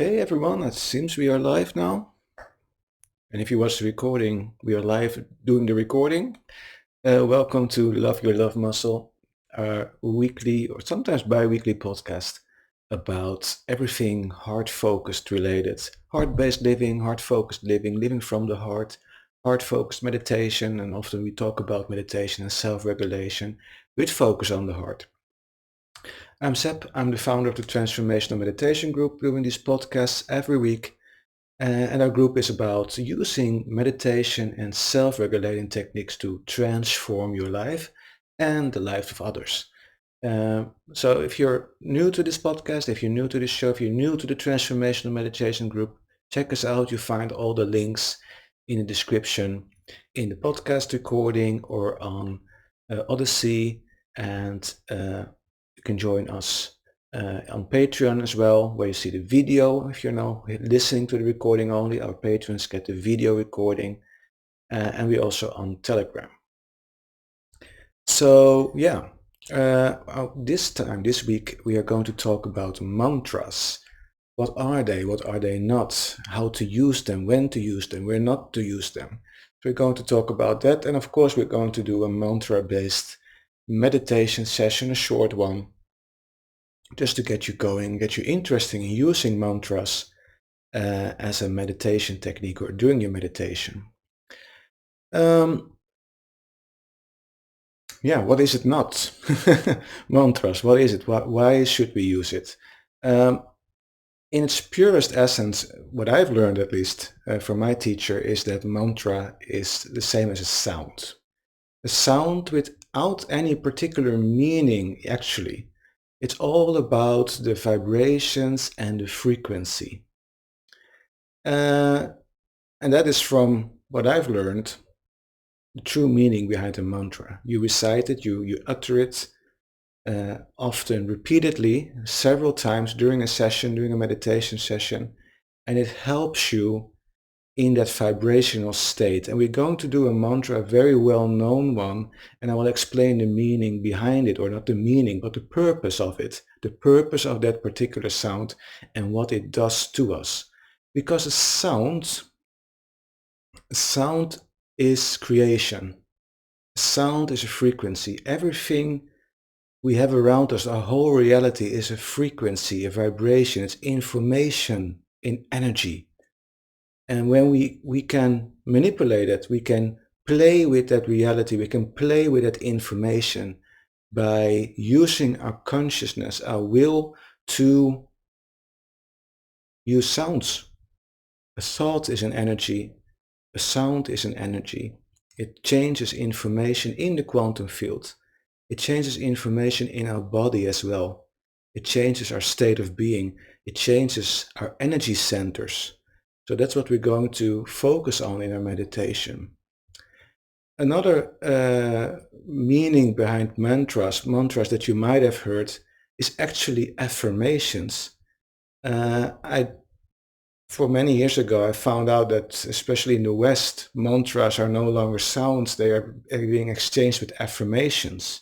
Okay, everyone, it seems we are live now. And if you watch the recording, we are live doing the recording. Welcome to Love Your Love Muscle, our weekly or sometimes bi-weekly podcast about everything heart-focused related. Heart-based living, heart-focused living, living from the heart, heart-focused meditation, and often we talk about meditation and self-regulation with focus on the heart. I'm Seb, I'm the founder of the Transformational Meditation Group, doing these podcasts every week. And our group is about using meditation and self-regulating techniques to transform your life and the lives of others. So if you're new to this podcast, if you're new to this show, if you're new to the Transformational Meditation Group, check us out. You find all the links in the description, in the podcast recording or on Odyssey, and you can join us on Patreon as well, where you see the video. If you're now listening to the recording only, our patrons get the video recording, and we're also on Telegram. So yeah, this week, we are going to talk about mantras. What are they? What are they not? How to use them, when to use them, where not to use them. So we're going to talk about that, and of course we're going to do a mantra-based meditation session, a short one, just to get you going, get you interested in using mantras as a meditation technique or during your meditation. What is it not? Mantras, what is it? Why should we use it? In its purest essence, what I've learned at least from my teacher is that mantra is the same as a sound. A sound without any particular meaning, actually. It's all about the vibrations and the frequency. And that is from what I've learned, the true meaning behind a mantra. You recite it, you utter it often, repeatedly, several times during a session, during a meditation session, and it helps you in that vibrational state. And we're going to do a mantra, a very well-known one, and I will explain the meaning behind it, or not the meaning, but the purpose of it, the purpose of that particular sound and what it does to us. Because a sound is creation. Sound is a frequency. Everything we have around us, our whole reality is a frequency, a vibration, it's information in energy. And when we can manipulate it, we can play with that reality, we can play with that information by using our consciousness, our will to use sounds. A thought is an energy, a sound is an energy. It changes information in the quantum field. It changes information in our body as well. It changes our state of being. It changes our energy centers. So that's what we're going to focus on in our meditation. Another meaning behind mantras that you might have heard, is actually affirmations. For many years ago, I found out that, especially in the West, mantras are no longer sounds, they are being exchanged with affirmations.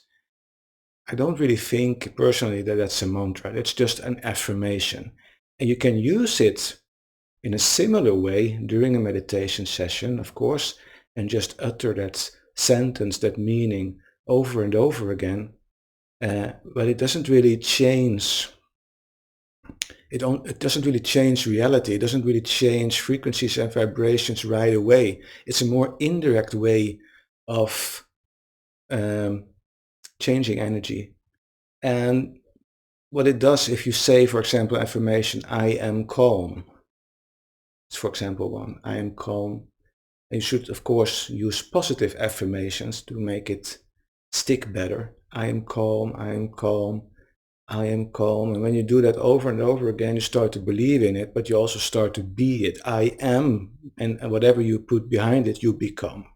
I don't really think personally that that's a mantra, it's just an affirmation. And you can use it in a similar way during a meditation session, of course, and just utter that sentence, that meaning over and over again. But it doesn't really change. It doesn't really change reality. It doesn't really change frequencies and vibrations right away. It's a more indirect way of changing energy. And what it does, if you say, for example, affirmation, I am calm. It's, for example, one, I am calm. And you should, of course, use positive affirmations to make it stick better. I am calm, I am calm. I am calm. And when you do that over and over again, you start to believe in it, but you also start to be it. I am, and whatever you put behind it, you become.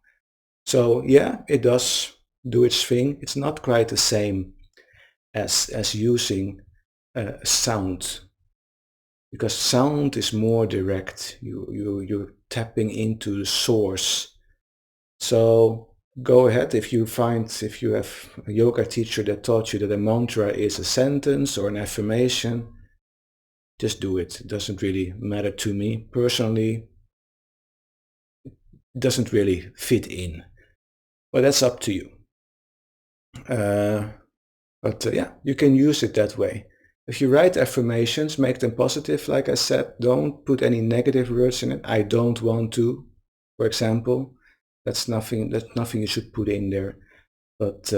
So yeah, it does do its thing. It's not quite the same as using sound, because sound is more direct. You're tapping into the source. So go ahead, if you have a yoga teacher that taught you that a mantra is a sentence or an affirmation, just do it. It doesn't really matter to me personally. It doesn't really fit in. But that's up to you. Yeah, you can use it that way. If you write affirmations, make them positive, like I said. Don't put any negative words in it. I don't want to, for example. That's nothing you should put in there. But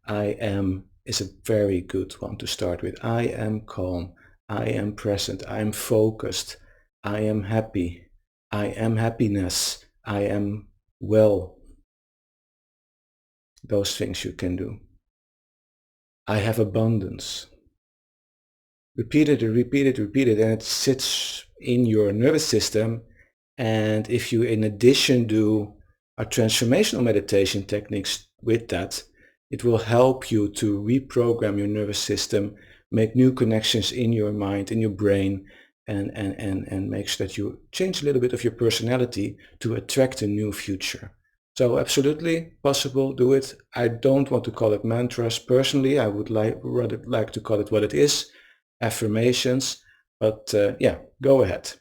I am is a very good one to start with. I am calm. I am present. I am focused. I am happy. I am happiness. I am well. Those things you can do. I have abundance. Repeat it, repeat it, repeat it, and it sits in your nervous system. And if you in addition do a transformational meditation techniques with that, it will help you to reprogram your nervous system, make new connections in your mind, in your brain, and make sure that you change a little bit of your personality to attract a new future. So absolutely possible, do it. I don't want to call it mantras personally. I would rather like to call it what it is, affirmations. But yeah, go ahead.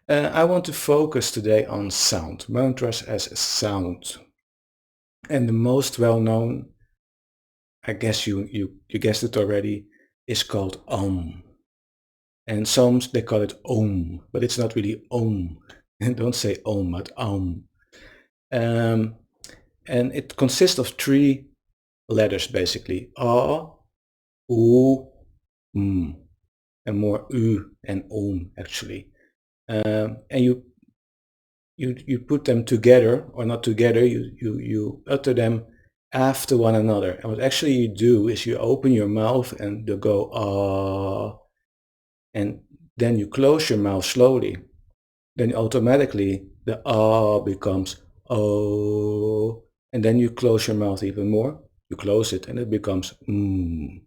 I want to focus today on sound, mantras as sound. And the most well-known, I guess you guessed it already, is called Om. And some they call it Om, but it's not really Om. And don't say Om, but Om. And it consists of 3 letters basically. A, U, M. And more U and Om actually. And you put them together, or not together, you utter them after one another. And what actually you do is you open your mouth and you go ah, and then you close your mouth slowly. Then automatically the ah becomes oh, and then you close your mouth even more. You close it and it becomes mm.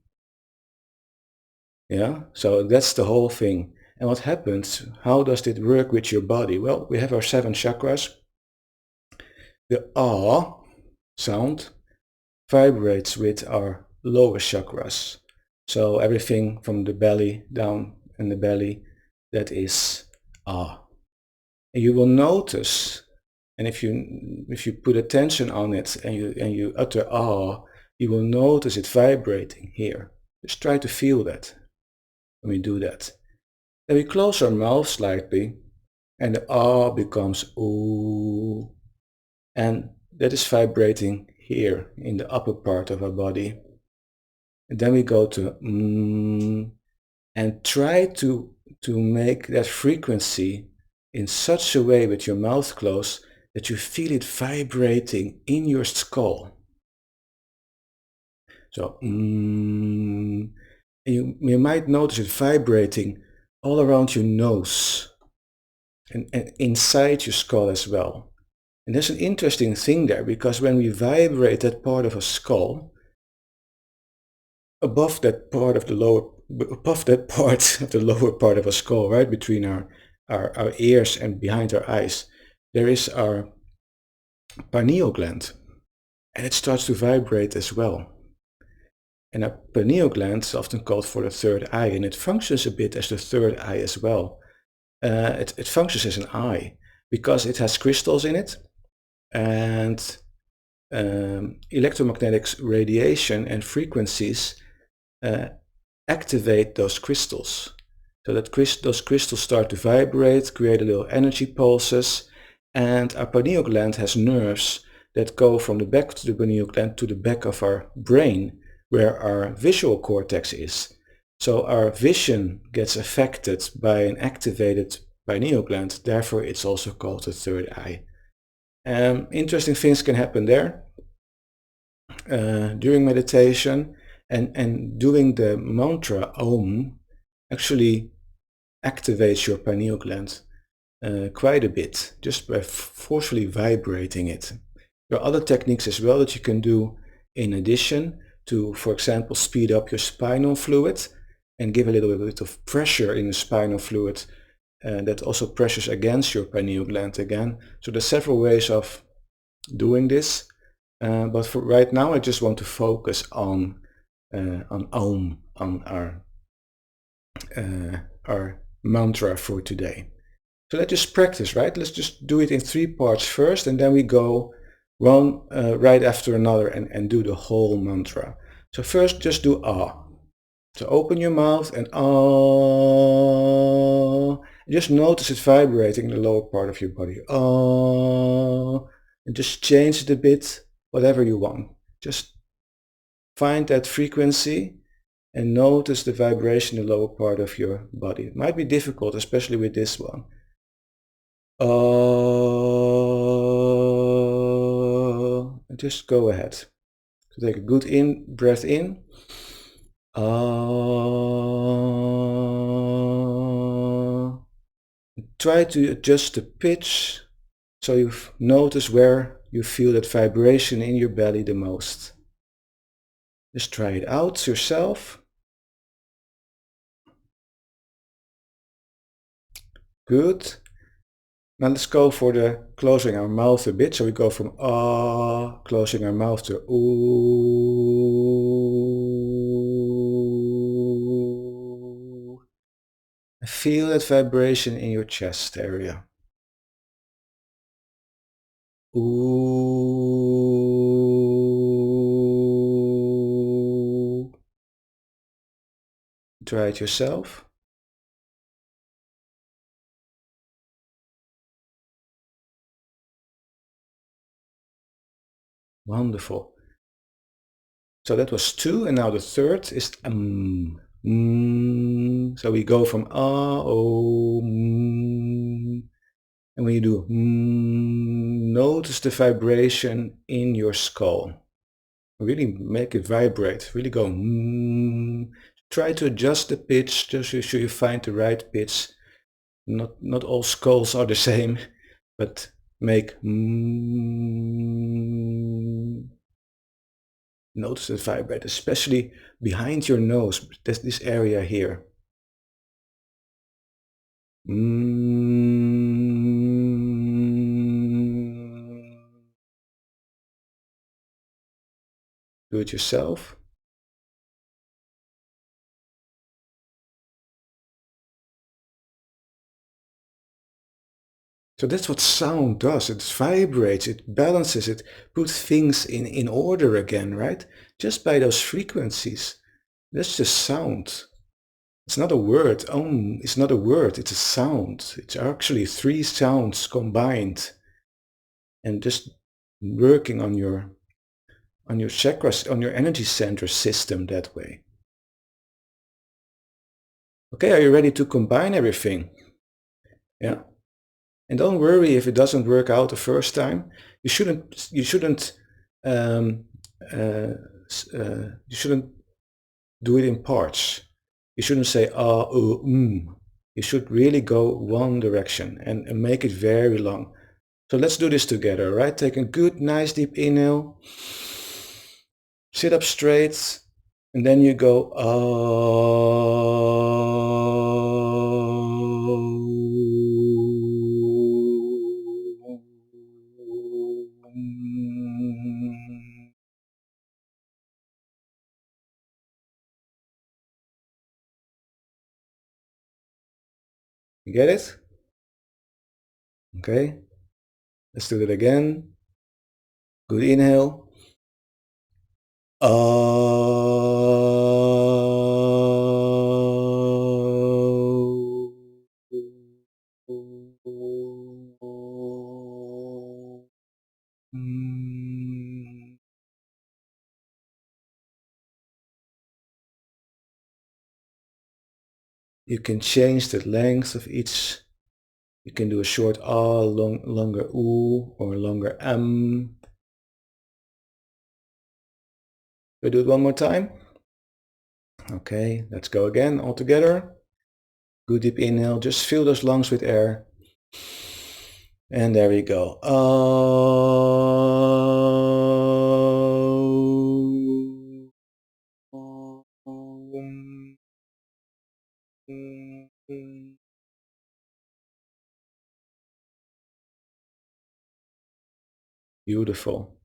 Yeah, so that's the whole thing. And what happens, how does it work with your body? Well, we have our 7 chakras. The ah sound vibrates with our lower chakras. So everything from the belly down in the belly, that is ah. And you will notice, and if you put attention on it and you utter ah, you will notice it vibrating here. Just try to feel that when we do that. Then we close our mouth slightly and the ah becomes ooh, and that is vibrating here in the upper part of our body. And then we go to and try to make that frequency in such a way with your mouth closed that you feel it vibrating in your skull. So you might notice it vibrating all around your nose and inside your skull as well. And there's an interesting thing there, because when we vibrate that part of a skull, above that part of the lower part of a skull, right between our ears and behind our eyes, there is our pineal gland, and it starts to vibrate as well. And our pineal gland is often called for the third eye, and it functions a bit as the third eye as well. It functions as an eye because it has crystals in it, and electromagnetic radiation and frequencies activate those crystals. So that those crystals start to vibrate, create a little energy pulses, and our pineal gland has nerves that go from the back of the pineal gland to the back of our brain, where our visual cortex is. So our vision gets affected by an activated pineal gland, therefore it's also called the third eye. Interesting things can happen there during meditation, and doing the mantra Om actually activates your pineal gland quite a bit, just by forcefully vibrating it. There are other techniques as well that you can do in addition to, for example, speed up your spinal fluid and give a little bit of pressure in the spinal fluid that also pressures against your pineal gland again. So there's several ways of doing this, but for right now I just want to focus on Om, on our mantra for today. So let's just practice, right? Let's just do it in 3 parts first, and then we go one right after another and do the whole mantra. So first just do ah. So open your mouth and ah. Just notice it vibrating in the lower part of your body. Ah. And just change it a bit, whatever you want. Just find that frequency and notice the vibration in the lower part of your body. It might be difficult, especially with this one. Just go ahead. So take a good breath in. Try to adjust the pitch so you notice where you feel that vibration in your belly the most. Just try it out yourself. Good. Now let's go for the closing our mouth a bit. So we go from ah, closing our mouth to ooh. Feel that vibration in your chest area. Ooh. Try it yourself. Wonderful. So that was 2, and now the third is So we go from ah, oh, and when you do notice the vibration in your skull. Really make it vibrate. Really go Try to adjust the pitch just so you find the right pitch. Not all skulls are the same, but make Notice it vibrate, especially behind your nose. That's this area here. Do it yourself. So that's what sound does. It vibrates, it balances, it puts things in order again, right? Just by those frequencies. That's just sound. It's not a word. It's not a word, it's a sound. It's actually 3 sounds combined. And just working on your chakras, on your energy center system that way. Okay, are you ready to combine everything? Yeah. And don't worry if it doesn't work out the first time. You shouldn't do it in parts. You shouldn't say ah, oh, You should really go one direction and make it very long. So let's do this together, right? Take a good, nice deep inhale. Sit up straight, and then you go You get it? Okay, let's do it again. Good inhale. You can change the length of each. You can do a short ah, longer oo, or longer We do it one more time. Okay, let's go again all together. Good deep inhale, just fill those lungs with air. And there we go. Beautiful.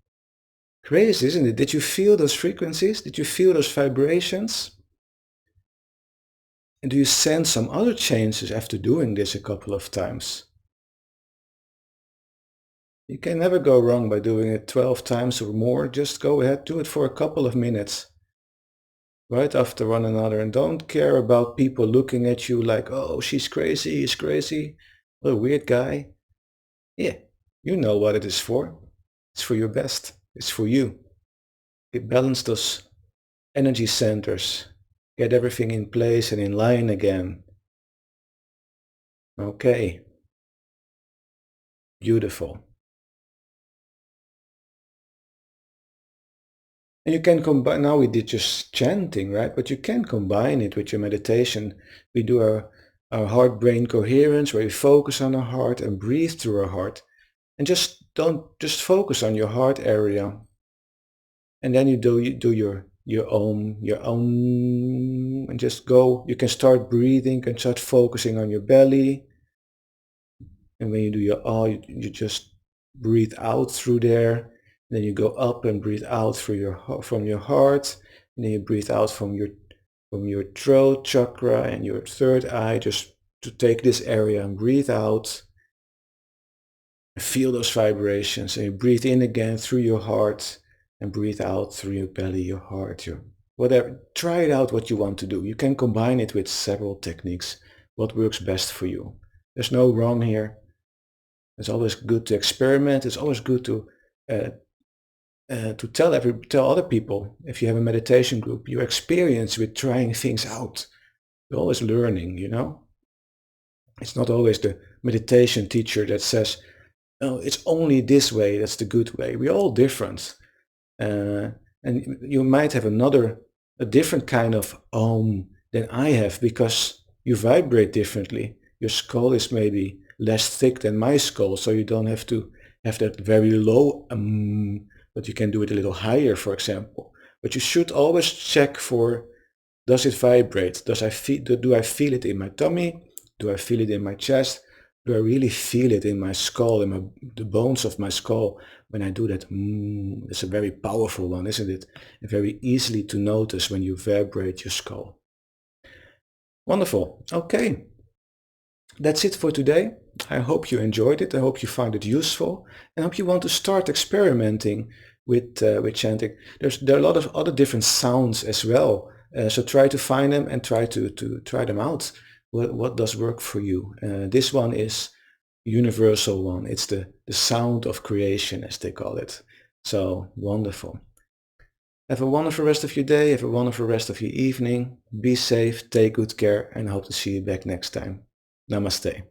Crazy, isn't it? Did you feel those frequencies? Did you feel those vibrations? And do you sense some other changes after doing this a couple of times? You can never go wrong by doing it 12 times or more. Just go ahead, do it for a couple of minutes, right after one another, and don't care about people looking at you like, oh, she's crazy, he's crazy, what a weird guy. Yeah, you know what it is for. It's for your best. It's for you. It balances those energy centers. Get everything in place and in line again. Okay, beautiful. And you can combine, now we did just chanting, right? But you can combine it with your meditation. We do our heart-brain coherence where we focus on our heart and breathe through our heart. And just focus on your heart area. And then you do your own, and just go. You can start breathing and start focusing on your belly. And when you do your ah, you just breathe out through there. Then you go up and breathe out through from your heart. And then you breathe out from your throat chakra and your third eye. Just to take this area and breathe out. And feel those vibrations. And you breathe in again through your heart and breathe out through your belly, your heart, your whatever. Try it out what you want to do. You can combine it with several techniques. What works best for you. There's no wrong here. It's always good to experiment. It's always good uh, to tell other people, if you have a meditation group, your experience with trying things out. You're always learning, you know? It's not always the meditation teacher that says, oh, it's only this way, that's the good way. We're all different. Uh, and you might have a different kind of than I have because you vibrate differently. Your skull is maybe less thick than my skull, so you don't have to have that very low, but you can do it a little higher, for example. But you should always check for, does it vibrate? Do I feel it in my tummy? Do I feel it in my chest? Do I really feel it in my skull, the bones of my skull when I do that? It's a very powerful one, isn't it? And very easily to notice when you vibrate your skull. Wonderful. Okay, that's it for today. I hope you enjoyed it. I hope you found it useful, and I hope you want to start experimenting with chanting. There are a lot of other different sounds as well. So try to find them and try to try them out. What does work for you? This one is universal one. It's the sound of creation, as they call it. So wonderful. Have a wonderful rest of your day. Have a wonderful rest of your evening. Be safe, take good care, and hope to see you back next time. Namaste.